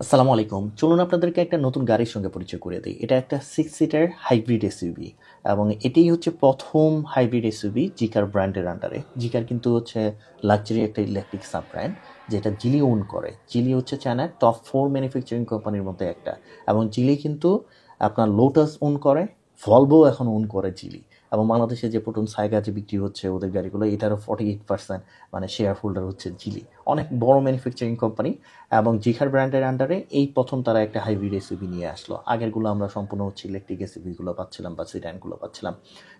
আসসালামু আলাইকুম। চলুন আপনাদেরকে একটা নতুন গাড়ির সঙ্গে পরিচয় করে দিই। এটা একটা 6 সিটার হাইব্রিড এসইউভি এবং এটিই হচ্ছে প্রথম হাইব্রিড এসইউভি জিকার ব্র্যান্ডের আন্ডারে। জিকার কিন্তু হচ্ছে লাক্সারি একটা ইলেকট্রিক সাব ব্র্যান্ড যেটা জিলি ওন করে। জিলি হচ্ছে চায়নার টপ 4 ম্যানুফ্যাকচারিং কোম্পানির মধ্যে একটা এবং জিলি কিন্তু আপনার লোটাস ওন করে, ভলভো এখন ওন করে জিলি এবং বাংলাদেশে যে প্রোটন সাইগা যে বিক্রি হচ্ছে ওদের গাড়িগুলো এটারও 48% মানে শেয়ার হোল্ডার হচ্ছে জিলি। অনেক বড় ম্যানুফ্যাকচারিং কোম্পানি এবং জিখার ব্র্যান্ডের আন্ডারে এই প্রথম তারা একটা হাইব্রিড এসইউভি নিয়ে আসলো। আগেরগুলো আমরা সম্পূর্ণ হচ্ছে ইলেকট্রিক এসইউভিগুলো পাচ্ছিলাম বা সিডানগুলো পাচ্ছিলাম।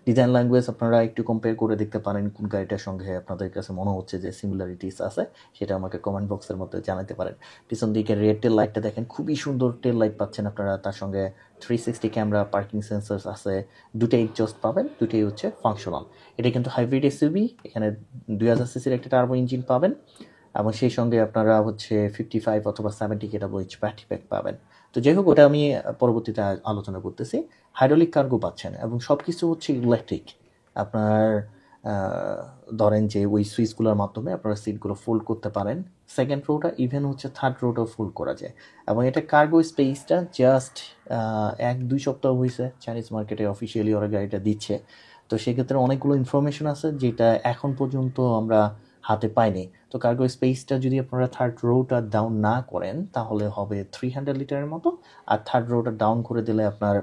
ডিজাইন ল্যাঙ্গুয়েজ আপনারা একটু কম্পেয়ার করে দেখতে পারেন কোন গাড়িটার সঙ্গে আপনাদের কাছে মনে হচ্ছে যে সিমিলারিটিস আছে, সেটা আমাকে কমেন্ট বক্সের মধ্যে জানাতে পারেন। পিছন দিকে রেড টেল লাইটটা দেখেন, খুবই সুন্দর টেল লাইট পাচ্ছেন আপনারা। তার সঙ্গে 360 ক্যামেরা, পার্কিং সেন্সার্স আছে, দুটাই এক্সজস্ট পাবেন, দুটাই হচ্ছে ফাংশনাল। এটা কিন্তু হাইব্রিড এসইউভি, এখানে 2000 সিসির একটা টার্বো ইঞ্জিন পাবেন এবং সেই সঙ্গে আপনারা হচ্ছে 55 অথবা 70 কেডাব্লিউএইচ ব্যাটারি প্যাক পাবেন। তো যাই হোক, ওটা আমি পরবর্তীতে আলোচনা করতেছি। হাইড্রোলিক কার্গো পাচ্ছেন এবং সব কিছু হচ্ছে ইলেকট্রিক। আপনার ধরেন যে ওই সুইচগুলোর মাধ্যমে আপনারা সিটগুলো ফোল্ড করতে পারেন। সেকেন্ড রোটা ইভেন হচ্ছে থার্ড রোটাও ফোল্ড করা যায় এবং এটা কার্গো স্পেসটা জাস্ট 1-2 সপ্তাহ হয়েছে চাইনিজ মার্কেটে অফিসিয়ালি ওরা গাড়িটা দিচ্ছে। তো সেক্ষেত্রে অনেকগুলো ইনফরমেশন আছে যেটা এখন পর্যন্ত আমরা হাতে পাইনি। তো কার্গো স্পেসটা যদি আপনারা থার্ড রোটা ডাউন না করেন তাহলে হবে 300 লিটারের মতো, আর থার্ড রোটা ডাউন করে দিলে আপনার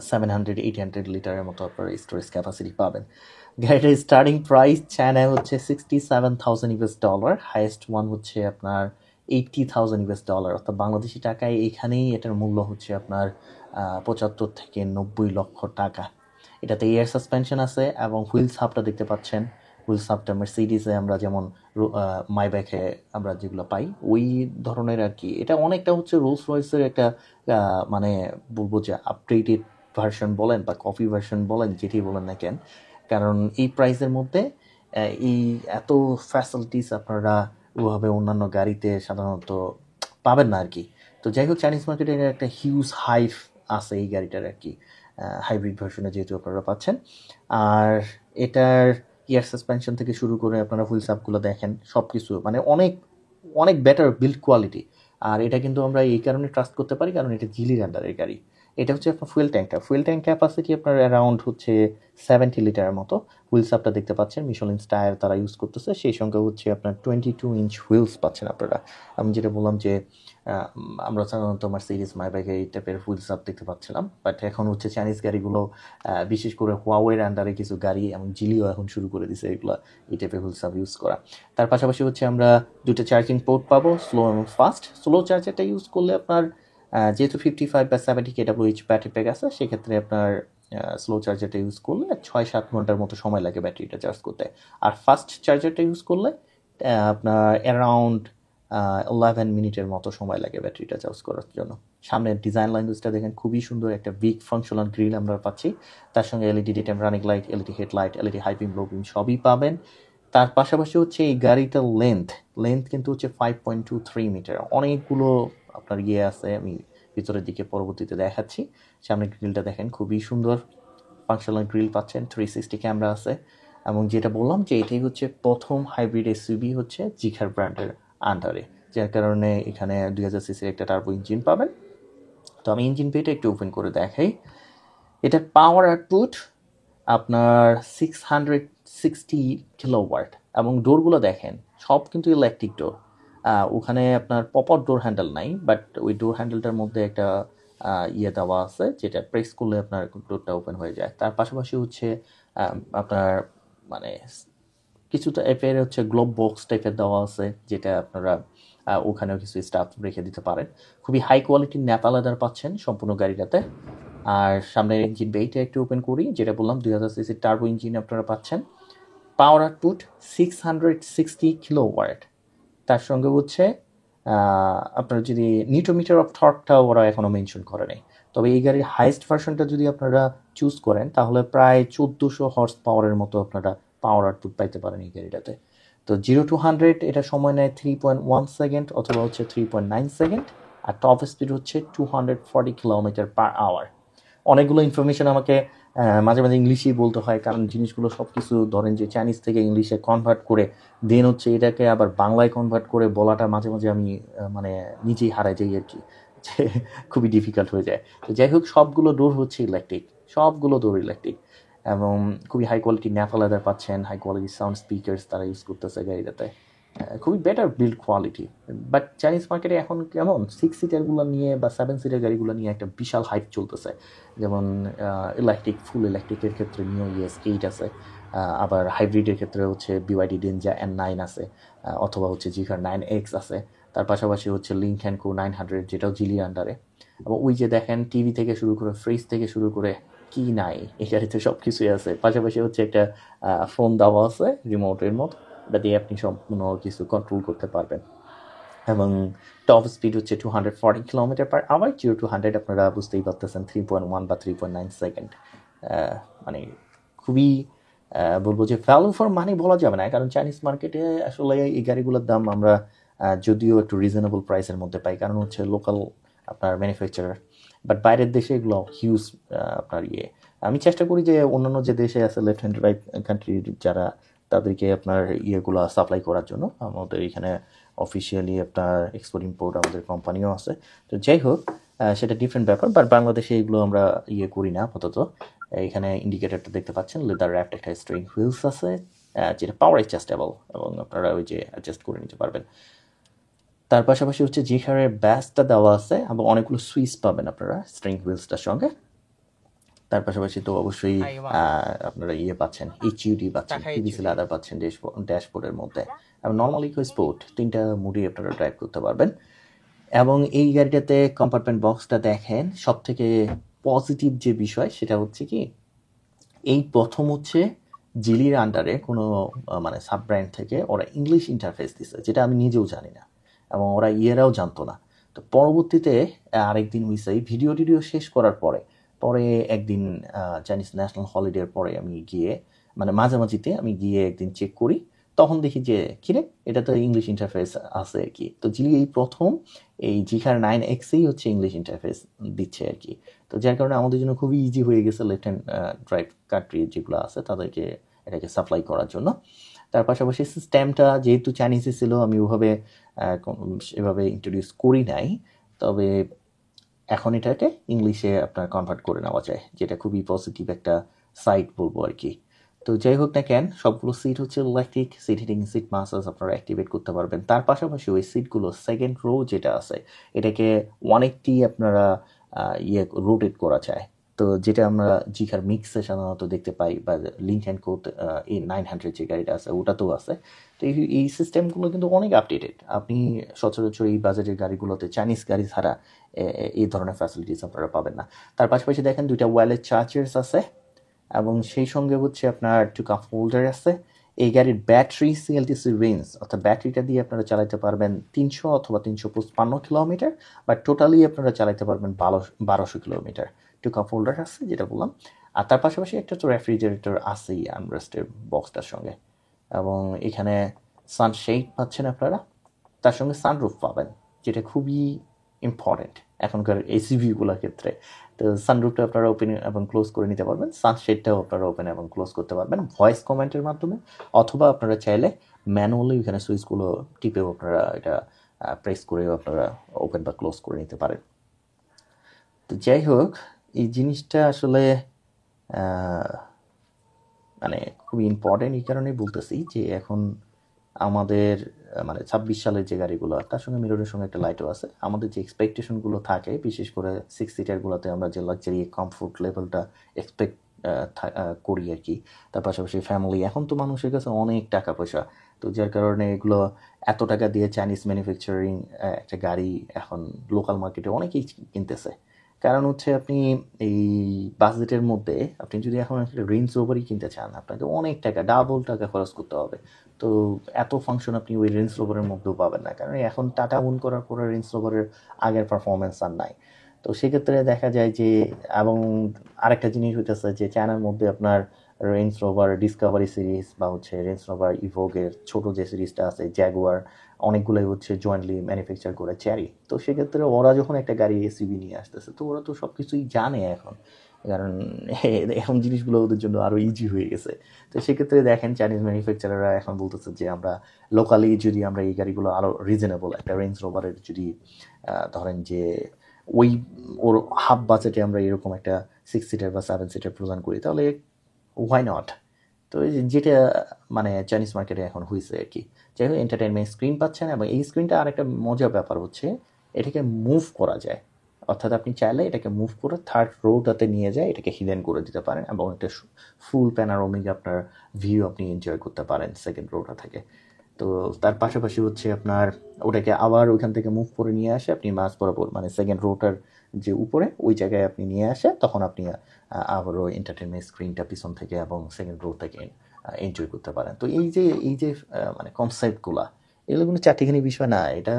700-800 লিটারের মতো আপনার স্টোরেজ ক্যাপাসিটি পাবেন। গাড়িটার স্টার্টিং প্রাইস চায়নায় হচ্ছে $67,000, হাইয়েস্ট ওয়ান হচ্ছে আপনার $80,000, অর্থাৎ বাংলাদেশি টাকায় এখানেই এটার মূল্য হচ্ছে আপনার 75 থেকে 90 লক্ষ টাকা। এটাতে এয়ার সাসপেনশন আছে এবং হুইলস হাবটা দেখতে পাচ্ছেন। হুইলস হাবটা মার্সিডিজে আমরা যেমন মাইব্যাকে আমরা যেগুলো পাই ওই ধরনের আর কি। এটা অনেকটা হচ্ছে রোলস রয়েসের একটা মানে বলবো যে আপডেটেড ভার্সন বলেন বা কপি ভার্সন বলেন, যেটি বলেন না কেন, কারণ এই প্রাইসের মধ্যে এই এত ফ্যাসিলিটিস আপনারা ওভাবে অন্যান্য গাড়িতে সাধারণত পাবেন না আর কি। তো যাই হোক, চাইনিজ মার্কেটে একটা হিউজ হাইপ আছে এই গাড়িটার আর কি, হাইব্রিড ভার্সনে যেহেতু আপনারা পাচ্ছেন। আর এটার এয়ার সাসপেনশন থেকে শুরু করে আপনারা হুইল সাপগুলো দেখেন, সব কিছু মানে অনেক অনেক বেটার বিল্ড কোয়ালিটি। আর এটা কিন্তু আমরা এই কারণে ট্রাস্ট করতে পারি কারণ এটা জিলির আন্ডারের গাড়ি। এটা হচ্ছে আপনার ফুয়েল ট্যাঙ্ক ক্যাপাসিটি আপনার অ্যারাউন্ড হচ্ছে 70 লিটারের মতো। হুইলস আপটা দেখতে পাচ্ছেন মিশোলিনস টায়ার তারা ইউজ করতেছে, সেই সঙ্গে হচ্ছে আপনার 22 ইঞ্চ হুইলস পাচ্ছেন আপনারা। আমি যেটা বললাম যে আমরা সাধারণত মার্সিডিজ মাইবাগে এই টাইপের হুইলস আপ দেখতে পাচ্ছিলাম, বাট এখন হচ্ছে চাইনিজ গাড়িগুলো বিশেষ করে হুয়াওয়ের আন্ডারে কিছু গাড়ি এবং জিলিও এখন শুরু করে দিছে এগুলো এই টাইপের হুইলস আপ ইউজ করা। তার পাশাপাশি হচ্ছে আমরা দুটো চার্জিং পোর্ট পাবো, স্লো এবং ফাস্ট। স্লো চার্জারটা ইউজ করলে আপনার যেহেতু 55 বা 70 কেডাব্লিউএইচ ব্যাটারি প্যাক আছে, সেক্ষেত্রে আপনার স্লো চার্জারটা ইউজ করলে 6-7 ঘন্টার মতো সময় লাগে ব্যাটারিটা চার্জ করতে। আর ফাস্ট চার্জারটা ইউজ করলে আপনার অ্যারাউন্ড 11 মিনিটের মতো সময় লাগে ব্যাটারিটা চার্জ করার জন্য। সামনের ডিজাইন ল্যাঙ্গুয়েজটা দেখেন, খুবই সুন্দর একটা বিগ ফাংশনাল গ্রিল আমরা পাচ্ছি। তার সঙ্গে LED day time running light, LED headlight, LED high beam low beam সবই পাবেন। তার পাশাপাশি হচ্ছে এই গাড়িটার লেন্থ কিন্তু হচ্ছে 5.23 মিটার। অনেকগুলো আপনার আছে, আমি ভিতরের দিকে পরবর্তীতে দেখাচ্ছি। সামনের গ্রিলটা দেখেন, খুবই সুন্দর ফাংশনাল গ্রিল পাচ্ছেন, 360 ক্যামেরা আছে এবং যেটা বললাম যে এটাই হচ্ছে প্রথম হাইব্রিড এসইউভি হচ্ছে জিখার ব্র্যান্ডের আন্ডারে, যার কারণে এখানে 2000 সিসির একটা টার্বো ইঞ্জিন পাবেন। তো আমি ইঞ্জিন পেটা একটু ওপেন করে দেখাই। এটার পাওয়ার আউটপুট আপনার 660 কিলোওয়াট এবং ডোরগুলো দেখেন সব কিন্তু ইলেকট্রিক ডোর। ওখানে আপনার পপার ডোর হ্যান্ডেল নাই, বাট ওই ডোর হ্যান্ডেলটার মধ্যে একটা দেওয়া আছে যেটা প্রেস করলে আপনার ডোরটা ওপেন হয়ে যায়। তার পাশাপাশি হচ্ছে আপনার মানে কিছু টাইপের হচ্ছে গ্লোব বক্স টাইপের দেওয়া আছে, যেটা আপনারা ওখানেও কিছু স্টাফ রেখে দিতে পারেন। খুবই হাই কোয়ালিটির ন্যাপা লেদার পাচ্ছেন সম্পূর্ণ গাড়িটাতে। আর সামনের ইঞ্জিন বেইটা একটু ওপেন করি, যেটা বললাম 2000 সিসির টার্বো ইঞ্জিন আপনারা পাচ্ছেন। Power output 660 kilowatt. তার সঙ্গে হচ্ছে আপনার যদি নিউটোমিটার অফ থর্কটাও ওরা এখনও মেনশন করে নেই, তবে এই গাড়ির হাইয়েস্ট ভার্সনটা যদি আপনারা চুজ করেন তাহলে প্রায় 1400 হর্স পাওয়ারের মতো আপনারা পাওয়ার আউটপুট পাইতে পারেন এই গাড়িটাতে। তো 0-100 এটা সময় নেয় 3.1 সেকেন্ড অথবা হচ্ছে 3.9 সেকেন্ড, আর টপ স্পিড হচ্ছে 240 কিলোমিটার পার আওয়ার। অনেকগুলো ইনফরমেশন আমাকে মাঝে মাঝে ইংলিশেই বলতে হয়, কারণ জিনিসগুলো সব কিছু ধরেন যে চাইনিজ থেকে ইংলিশে কনভার্ট করে দেন হচ্ছে এটাকে আবার বাংলায় কনভার্ট করে বলাটা মাঝে মাঝে আমি মানে নিজেই হারাই যাই আর কি, যে খুবই ডিফিকাল্ট হয়ে যায়। তো যাই হোক, সবগুলো ডোর হচ্ছে ইলেকট্রিক, সবগুলো ডোর ইলেকট্রিক, এবং খুবই হাই কোয়ালিটি ন্যাপা লেদার পাচ্ছেন, হাই কোয়ালিটি সাউন্ড স্পিকার্স তারা ইউজ করতেছে গাড়িটাতে, খুবই better build quality. But Chinese মার্কেটে এখন কেমন 6 সিটারগুলো নিয়ে বা 7 সিটার গাড়িগুলো নিয়ে একটা বিশাল হাইপ চলতেছে, যেমন ইলেকট্রিক, ফুল ইলেকট্রিকের ক্ষেত্রে নিও ES8 আছে, আবার হাইব্রিডের ক্ষেত্রে হচ্ছে BYD ডেঞ্জা N9 আছে, অথবা হচ্ছে জিকার 9X আছে, তার পাশাপাশি হচ্ছে লিংক কো 900 যেটাও জিলির আন্ডারে। এবং ওই যে দেখেন টিভি থেকে শুরু করে ফ্রিজ থেকে শুরু করে কি নাই এই গাড়িতে সব কিছুই আছে, পাশাপাশি হচ্ছে একটা ফোন দেওয়া আছে রিমোটের মতো, এটা দিয়ে আপনি সম্পূর্ণ কিছু কন্ট্রোল করতে পারবেন। এবং টপ স্পিড হচ্ছে 240 km/h, 0-100 আপনারা বুঝতেই পারতেছেন 3.1 বা 3.9 সেকেন্ড। মানে খুবই বলবো যে ভ্যালু ফর মানি বলা যাবে না, কারণ চাইনিজ মার্কেটে আসলে এই গাড়িগুলোর দাম আমরা যদিও একটু রিজনেবল প্রাইসের মধ্যে পাই, কারণ হচ্ছে লোকাল আপনার ম্যানুফ্যাকচারার, বাট বাইরের দেশে এগুলো হিউজ আপনার আমি চেষ্টা করি যে অন্যান্য যে দেশে আছে লেফট হ্যান্ড রাইট কান্ট্রি যারা, তাদেরকে আপনার ইয়েগুলো সাপ্লাই করার জন্য আমাদের এখানে অফিসিয়ালি আপনার এক্সপোর্ট ইম্পোর্ট আমাদের কোম্পানিও আছে। তো যাই হোক, সেটা ডিফারেন্ট ব্যাপার, বাট বাংলাদেশে এগুলো আমরা করি না আপাতত। এখানে ইন্ডিকেটারটা দেখতে পাচ্ছেন, লেদার র্যাপড একটা স্টিয়ারিং হুইলস আছে, যেটা পাওয়ার অ্যাডজাস্টেবল, এবং আপনারা ওই যে অ্যাডজাস্ট করে নিতে পারবেন। তার পাশাপাশি হচ্ছে জিখারের ব্যাসটা দেওয়া আছে, এবং অনেকগুলো সুইচ পাবেন আপনারা স্টিয়ারিং হুইলসটার সঙ্গে। তার পাশাপাশি তো অবশ্যই আপনারা পাচ্ছেন, HUD পাচ্ছেন, PVC লেদার পাচ্ছেন ড্যাশবোর্ডের মধ্যে, এবং নর্মাল ইকো স্পোর্ট, 3টা মুডই আপনারা ড্রাইভ করতে পারবেন। এবং এই গাড়িটাতে কম্পার্টমেন্ট বক্সটা দেখেন, সব থেকে পজিটিভ যে বিষয় সেটা হচ্ছে কি, এই প্রথম হচ্ছে জিলির আন্ডারে কোনো মানে সাব ব্র্যান্ড থেকে ওরা ইংলিশ ইন্টারফেস দিছে, যেটা আমি নিজেও জানি না, এবং ওরা ইয়েরাও জানতো না। তো পরবর্তীতে আরেকদিন হইছে ভিডিও শেষ করার পরে একদিন চাইনিজ ন্যাশনাল হলিডের পরে আমি গিয়ে, মানে মাঝামাঝিতে আমি গিয়ে একদিন চেক করি, তখন দেখি যে কিরে এটা তো ইংলিশ ইন্টারফেস আছে আর কি। তো জিলি এই প্রথম এই জিখার 9Xই হচ্ছে ইংলিশ ইন্টারফেস দিচ্ছে আর কি। তো যার কারণে আমাদের জন্য খুবই ইজি হয়ে গেছে লেফট হ্যান্ড ড্রাইভ কান্ট্রি যেগুলো আছে তাদেরকে এটাকে সাপ্লাই করার জন্য। তার পাশাপাশি সিস্টেমটা যেহেতু চাইনিজে ছিল, আমি ওভাবে সেভাবে ইন্ট্রোডিউস করি নাই, তবে এখন এটাকে ইংলিশে আপনার কনভার্ট করে নেওয়া যায়, যেটা খুবই পজিটিভ একটা সাইট বলবো আর কি। তো যাই হোক না কেন, সবগুলো সিট হচ্ছে electric, seat heating, seat massage আপনারা অ্যাক্টিভেট করতে পারবেন। তার পাশাপাশি ওই সিটগুলো সেকেন্ড রো যেটা আছে এটাকে 180 আপনারা রোটেট করা যায়। তো যেটা আমরা জিখার মিক্সে সাধারণত দেখতে পাই, বা লিঙ্ক অ্যান্ড কো এই 900 যে গাড়িটা আছে ওটাতেও আছে। তো এই সিস্টেমগুলো কিন্তু অনেক আপডেটেড, আপনি সচরাচর এই বাজারের গাড়িগুলোতে চাইনিজ গাড়ি ছাড়া এই ধরনের ফ্যাসিলিটিস আপনারা পাবেন না। তার পাশাপাশি দেখেন 2টা ওয়্যারলেস চার্জার্স আছে, এবং সেই সঙ্গে হচ্ছে আপনার 2 কাপ হোল্ডার আছে। এই গাড়ির ব্যাটারি CLTC রেঞ্জ, অর্থাৎ ব্যাটারিটা দিয়ে আপনারা চালাতে পারবেন 300 অথবা 355 কিলোমিটার, বা টোটালি আপনারা চালাতে পারবেন 1200 কিলোমিটার। 2 কাপ হোল্ডার আছে যেটা বললাম, আর তার পাশাপাশি একটা তো রেফ্রিজারেটর আছেই আর্মরেস্টের বক্সটার সঙ্গে, এবং এখানে সানশেড পাচ্ছেন আপনারা, তার সঙ্গে সানরুফ পাবেন, যেটা খুবই ইম্পর্টেন্ট এখনকার এসইভিগুলোর ক্ষেত্রে। তো সানরুফটা আপনারা ওপেন এবং ক্লোজ করে নিতে পারবেন, সানশেডটাও আপনারা ওপেন এবং ক্লোজ করতে পারবেন ভয়েস কমেন্টের মাধ্যমে, অথবা আপনারা চাইলে ম্যানুয়ালি এখানে সুইচগুলো টিপেও আপনারা এটা প্রেস করেও আপনারা ওপেন বা ক্লোজ করে নিতে পারেন। তো যাই হোক, এই জিনিসটা আসলে মানে খুবই ইম্পর্টেন্ট, এই কারণেই বলতেছি যে এখন আমাদের মানে 26 সালের যে গাড়িগুলো, তার সঙ্গে মিররের সঙ্গে একটা লাইটও আছে। আমাদের যে এক্সপেকটেশনগুলো থাকে, বিশেষ করে 6 সিটারগুলোতে আমরা যে লাক্সারি কমফোর্ট লেভেলটা এক্সপেক্ট করি আর কি, তার পাশাপাশি ফ্যামিলি, এখন তো মানুষের কাছে অনেক টাকা পয়সা, তো যার কারণে এগুলো এত টাকা দিয়ে চাইনিজ ম্যানুফ্যাকচারিং একটা গাড়ি এখন লোকাল মার্কেটে অনেকেই কিনতেছে। কারণ হচ্ছে আপনি এই বাজেটের মধ্যে আপনি যদি এখন একটা রেঞ্জ রোভারই কিনতে চান, আপনাকে অনেক টাকা, ডাবল টাকা খরচ করতে হবে। তো এত ফাংশন আপনি ওই রেঞ্জ রোভারের মধ্যেও পাবেন না, কারণ এখন টাটা ওন করার পরে রেঞ্জ রোভারের আগের পারফরমেন্স আর নাই। তো সেক্ষেত্রে দেখা যায় যে, এবং আরেকটা জিনিস হইতেছে যে চায়নার মধ্যে আপনার রেঞ্জ রোভার ডিসকভারি সিরিজ বা হচ্ছে রেঞ্জ রোভার ইভোগের ছোট যে সিরিজটা আছে জ্যাগুয়ার, অনেকগুলোই হচ্ছে জয়েন্টলি ম্যানুফ্যাকচার করে চেরি। তো সেক্ষেত্রে ওরা যখন একটা গাড়ি এসইভি নিয়ে আসতেছে, তো ওরা তো সব কিছুই জানে এখন, কারণ এখন জিনিসগুলো ওদের জন্য আরও ইজি হয়ে গেছে। তো সেক্ষেত্রে দেখেন চাইনিজ ম্যানুফ্যাকচারাররা এখন বলতেছে যে আমরা লোকালি যদি আমরা এই গাড়িগুলো আরও রিজনেবল একটা রেঞ্জ রোভারের যদি ধরেন যে ওই ওর হাফ বাজেটে আমরা এরকম একটা 6 সিটার বা 7 সিটার প্রদান করি, তাহলে হোয়াই নট। তো যেটা মানে চাইনিজ মার্কেটে এখন হয়েছে আর কি। যাই হোক, এন্টারটেনমেন্ট স্ক্রিন পাচ্ছেন, এবং এই স্ক্রিনটা আরেকটা মজার ব্যাপার হচ্ছে এটাকে মুভ করা যায়। অর্থাৎ আপনি চাইলে এটাকে মুভ করে থার্ড রোটাতে নিয়ে যায় এটাকে হিডেন করে দিতে পারেন, এবং একটা ফুল প্যানারোমিক আপনার ভিউ আপনি এনজয় করতে পারেন সেকেন্ড রোটা থেকে। তো তার পাশাপাশি হচ্ছে আপনার ওটাকে আবার ওইখান থেকে মুভ করে নিয়ে আসে আপনি মাঝ বরাবর, মানে সেকেন্ড রোটার যে উপরে ওই জায়গায় আপনি নিয়ে আসে, তখন আপনি আবারও এন্টারটেনমেন্ট স্ক্রিনটা পিছন থেকে এবং সেকেন্ড রো থেকে এনজয় করতে পারেন। তো এই যে মানে কনসেপ্টগুলা, এগুলো কিন্তু চারটিখানি বিষয় না। এটা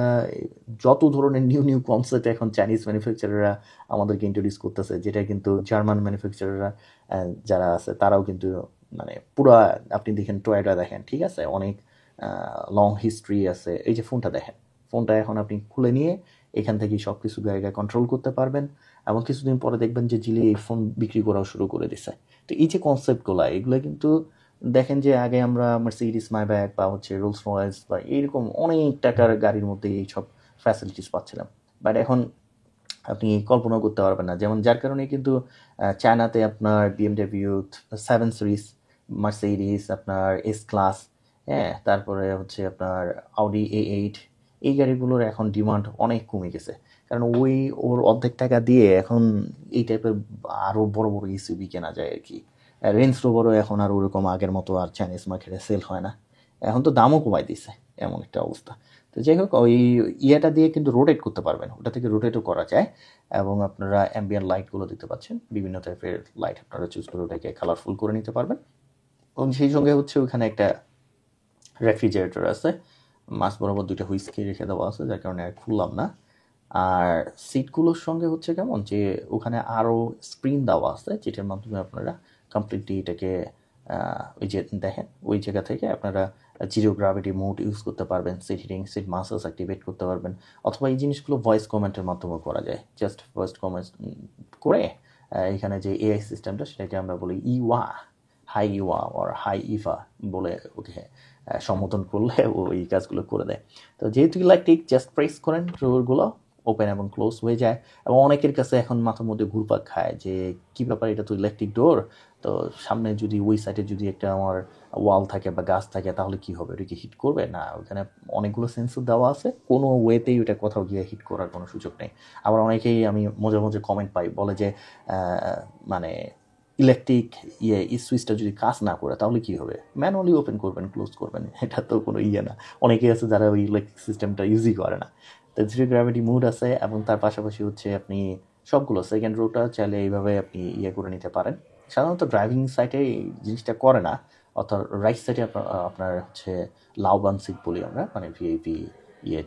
যত ধরনের নিউ কনসেপ্ট এখন চাইনিজ ম্যানুফ্যাকচারাররা আমাদেরকে ইন্ট্রোডিউস করতেছে, যেটা কিন্তু জার্মান ম্যানুফ্যাকচারাররা যারা আছে তারাও কিন্তু মানে পুরা, আপনি দেখেন টয়োটা দেখেন, ঠিক আছে, অনেক লং হিস্ট্রি আছে। এই যে ফোনটা দেখেন, ফোনটা এখন আপনি খুলে নিয়ে এখান থেকেই সব কিছু জায়গায় কন্ট্রোল করতে পারবেন, এবং কিছুদিন পরে দেখবেন যে জিলি এই ফোন বিক্রি করাও শুরু করে দিছে। তো এই যে কনসেপ্টগুলো, এগুলো কিন্তু দেখেন যে আগে আমরা মার্সিডিস মাইব্যাক বা হচ্ছে রোলস রয়েস বা এইরকম অনেক টাকার গাড়ির মধ্যে এই সব ফ্যাসিলিটিস পাচ্ছিলাম, বাট এখন আপনি কল্পনাও করতে পারবেন না। যেমন যার কারণে কিন্তু চায়নাতে আপনার বিএমডাব্লিউ 7 সিরিজ, মার্সিডিস আপনার এস ক্লাস, হ্যাঁ, তারপরে হচ্ছে আপনার আউডি A8, এই গাড়িগুলোর এখন ডিমান্ড অনেক কমে গেছে। কারণ ওর অর্ধেক টাকা দিয়ে এখন এই টাইপের আরও বড় বড় ইসিবি কেনা যায় আর কি। রেঞ্জ রোভারও এখন আর ওরকম আগের মতো আর চাইনিজ মার্কেটে সেল হয় না, এখন তো দামও কমাই দিছে, এমন একটা অবস্থা। তো যাই হোক, ওই ইয়েটা দিয়ে কিন্তু রোটেট করতে পারবেন, ওটা থেকে রোটেটও করা যায়, এবং আপনারা অ্যাম্বিয়েন্ট লাইটগুলো দিতে পাচ্ছেন, বিভিন্ন টাইপের লাইট আপনারা চুজ করে ওটাকে কালারফুল করে নিতে পারবেন। এবং সেই সঙ্গে হচ্ছে ওখানে একটা রেফ্রিজারেটর আছে, মাছ বরাবর 2টা হুইস্কি রেখে দেওয়া আছে, যার কারণে আর খুললাম না। আর সিটগুলোর সঙ্গে হচ্ছে কেমন যে ওখানে আরও স্ক্রিন দেওয়া আছে, যেটার মাধ্যমে আপনারা কমপ্লিটলি এটাকে ওই যে দেখেন ওই জায়গা থেকে আপনারা জিরো গ্রাভিটি মোড ইউজ করতে পারবেন, seat heating, seat massage activate করতে পারবেন, অথবা এই জিনিসগুলো ভয়েস কমেন্টের মাধ্যমে করা যায়। জাস্ট ভয়েস কমেন্ট করে এখানে যে এআই সিস্টেমটা সেটাকে আমরা বলি ইওয়া, হাই ইওয়া আর হাই ইভা বলে ওকে সম্বোধন করলে ও এই কাজগুলো করে দেয়। তো যেহেতু ইলেকট্রিক, জাস্ট প্রেস করেন, ডোরগুলো ওপেন এবং ক্লোজ হয়ে যায়। এবং অনেকের কাছে এখন মাথার মধ্যে ঘুরপাক খায় যে কী ব্যাপার, এটা তো ইলেকট্রিক ডোর, তো সামনে যদি ওই সাইডে যদি একটা আমার ওয়াল থাকে বা গাছ থাকে তাহলে কি হবে, ওটা কি হিট করবে? না, ওখানে অনেকগুলো সেন্সর দেওয়া আছে, কোনো ওয়েতেই ওটা কোথাও গিয়ে হিট করার কোনো সুযোগ নেই। আবার অনেকেই আমি মজা মজা কমেন্ট পাই, বলে যে মানে ইলেকট্রিক সুইচটা যদি কাজ না করে তাহলে কি হবে, ম্যানুয়ালি ওপেন করবেন ক্লোজ করবেন, এটা তো কোনো না। অনেকেই আছে যারা ওই ইলেকট্রিক সিস্টেমটা ইউজই করে না। তো জিরো গ্র্যাভিটি মুড আছে, এবং তার পাশাপাশি হচ্ছে আপনি সবগুলো সেকেন্ড রোটা চাইলে এইভাবে আপনি করে নিতে পারেন। সাধারণত ড্রাইভিং সাইটে এই জিনিসটা করে না, অর্থাৎ রাইট সাইডে আপনার হচ্ছে লাউবান সিট বলি আমরা, মানে ভিআইপি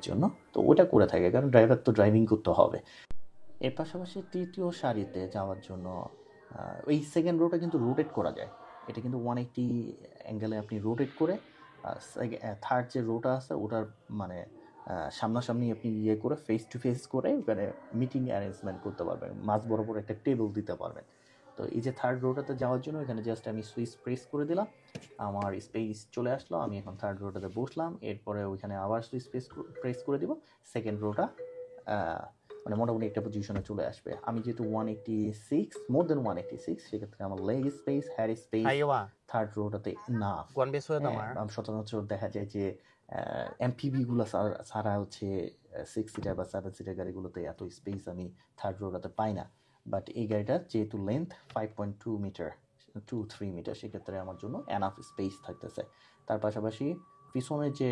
জন্য। তো ওটা করে থাকে, কারণ ড্রাইভার তো ড্রাইভিং করতে হবে। এর পাশাপাশি তৃতীয় সারিতে যাওয়ার জন্য ওই সেকেন্ড রোটা কিন্তু রোটেট করা যায়। এটা কিন্তু 180 অ্যাঙ্গেলে আপনি রোটেট করে থার্ড যে রোটা আছে ওটার মানে সামনাসামনি আপনি করে ফেস টু ফেস করে ওখানে মিটিং অ্যারেঞ্জমেন্ট করতে পারবেন, মাঝ বরাবর একটা টেবিল দিতে পারবেন। তো এই যে থার্ড রোটাতে যাওয়ার জন্য এখানে জাস্ট আমি সুইচ প্রেস করে দিলাম, আমার স্পেস চলে আসলো, আমি এখন থার্ড রোটাতে বসলাম। এরপরে ওইখানে আবার সুইচ প্রেস করে দিব, সেকেন্ড রোটা মানে মোটামুটি একটা পজিশনে চলে আসবে। আমি যেহেতু 186, মোর দেন 186, সেক্ষেত্রে আমার leg space, head space third রোটাতে না। সচরাচর দেখা যায় যে এমপিভিগুলো ছাড়া হচ্ছে 6 সিটার বা 7 সিটার গাড়িগুলোতে এত স্পেস আমি থার্ড রোটাতে পাই না। বাট এই গাড়িটার যেহেতু লেন্থ 5.2 মিটার, 2-3 মিটার, সেক্ষেত্রে আমার জন্য এনাফ স্পেস থাকতেছে। তার পাশাপাশি পিছনে যে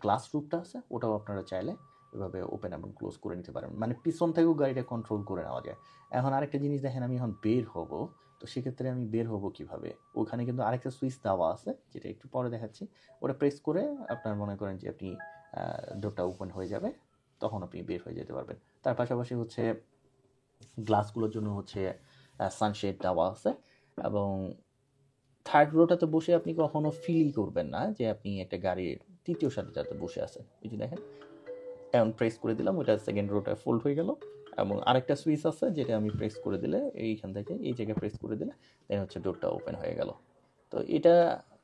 গ্লাস রুফটা আছে ওটাও আপনারা চাইলে এভাবে ওপেন এবং ক্লোজ করে নিতে পারেন, মানে পিছন থেকেও গাড়িটা কন্ট্রোল করে নেওয়া যায়। এখন আরেকটা জিনিস দেখেন, আমি এখন বের হব, তো সেক্ষেত্রে আমি বের হব কিভাবে? ওখানে কিন্তু আরেকটা সুইচ দেওয়া আছে, যেটা একটু পরে দেখাচ্ছি। ওটা প্রেস করে আপনার মনে করেন যে আপনি ডোরটা ওপেন হয়ে যাবে, তখন আপনি বের হয়ে যেতে পারবেন। তার পাশাপাশি হচ্ছে গ্লাসগুলোর জন্য হচ্ছে সানশেড দেওয়া আছে, এবং থার্ড রোটাতে বসে আপনি কখনো ফিলই করবেন না যে আপনি একটা গাড়ির তৃতীয় সারিটাতে বসে আছেন। এই যে দেখেন এখন প্রেস করে দিলাম, ওইটা সেকেন্ড রোটা ফোল্ড হয়ে গেল। এবং আরেকটা সুইচ আছে যেটা আমি প্রেস করে দিলে এইখান থেকে এই জায়গায় প্রেস করে দিলে দেন হচ্ছে ডোরটা ওপেন হয়ে গেল। তো এটা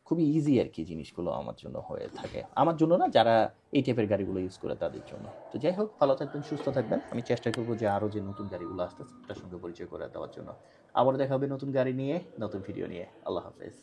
খুবই ইজি আর কি, জিনিসগুলো আমার জন্য হয়ে থাকে, আমার জন্য না, যারা এই টাইপের গাড়িগুলো ইউজ করে তাদের জন্য। তো যাই হোক, ভালো থাকবেন, সুস্থ থাকবেন। আমি চেষ্টা করবো যে আরও যে নতুন গাড়িগুলো আসতেছে তার সঙ্গে পরিচয় করে দেওয়ার জন্য। আবার দেখা হবে নতুন গাড়ি নিয়ে, নতুন ভিডিও নিয়ে। আল্লাহ হাফেজ।